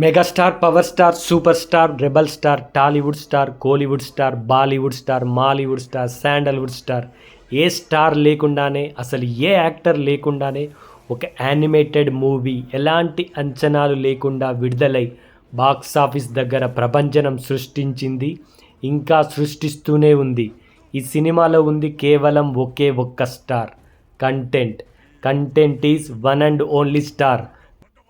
Megastar, power star, super star, rebel star, Tollywood star, Kollywood star, Bollywood star, Mollywood star, Sandalwood star, ఏ star లేకుండానే, అసలు ఏ actor లేకుండానే ఒక animated movie ఎలాంటి అంచనాలు లేకుండా విడుదలై బాక్సాఫీస్ దగ్గర ప్రపంచనం సృష్టించింది, ఇంకా సృష్టిస్తూనే ఉంది. ఈ సినిమాలో ఉంది కేవలం ఒకే ఒక్క star. Content is one and only star.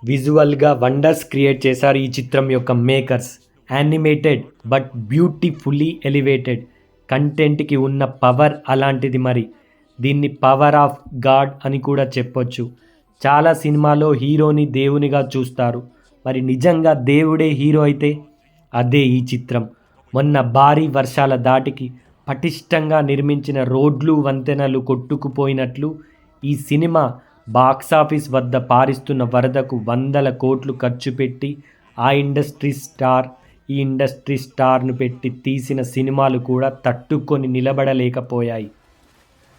విజువల్గా వండర్స్ క్రియేట్ చేశారు ఈ చిత్రం యొక్క makers. Animated but beautifully elevated. కంటెంట్కి ఉన్న పవర్ అలాంటిది. మరి దీన్ని పవర్ ఆఫ్ గాడ్ అని కూడా చెప్పొచ్చు. చాలా సినిమాలో హీరోని దేవునిగా చూస్తారు. మరి నిజంగా దేవుడే హీరో అయితే అదే ఈ చిత్రం. మొన్న భారీ వర్షాల దాటికి పటిష్టంగా నిర్మించిన రోడ్లు వంతెనలు కొట్టుకుపోయినట్లు ఈ సినిమా బాక్సాఫీస్ వద్ద పారిస్తున్న వరదకు వందల కోట్లు ఖర్చు పెట్టి ఈ ఇండస్ట్రీ స్టార్ను పెట్టి తీసిన సినిమాలు కూడా తట్టుకొని నిలబడలేకపోయాయి.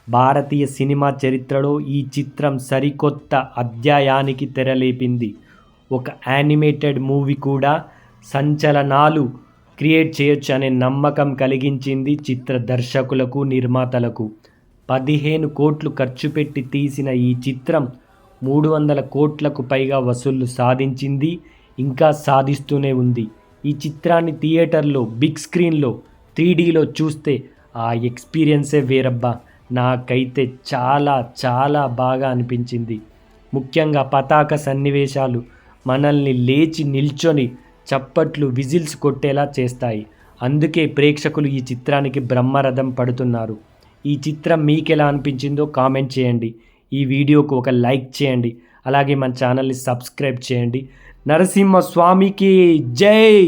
భారతీయ సినిమా చరిత్రలో ఈ చిత్రం సరికొత్త అధ్యాయానికి తెరలేపింది. ఒక యానిమేటెడ్ మూవీ కూడా సంచలనాలు క్రియేట్ చేయొచ్చు అనే నమ్మకం కలిగించింది చిత్ర దర్శకులకు, నిర్మాతలకు. 15 కోట్లు ఖర్చు పెట్టి తీసిన ఈ చిత్రం 300 కోట్లకు పైగా వసూళ్లు సాధించింది, ఇంకా సాధిస్తూనే ఉంది. ఈ చిత్రాన్ని థియేటర్లో బిగ్ స్క్రీన్లో 3Dలో చూస్తే ఆ ఎక్స్పీరియన్సే వేరబ్బా. నాకైతే చాలా చాలా బాగా అనిపించింది. ముఖ్యంగా పతాక సన్నివేశాలు మనల్ని లేచి నిల్చొని చప్పట్లు, విజిల్స్ కొట్టేలా చేస్తాయి. అందుకే ప్రేక్షకులు ఈ చిత్రానికి బ్రహ్మరథం పడుతున్నారు. ఈ చిత్రం మీకెలా అనిపించిందో కామెంట్ చేయండి. ఈ వీడియోకు ఒక లైక్ చేయండి. అలాగే మన ఛానల్ని సబ్స్క్రైబ్ చేయండి. నరసింహస్వామికి జై.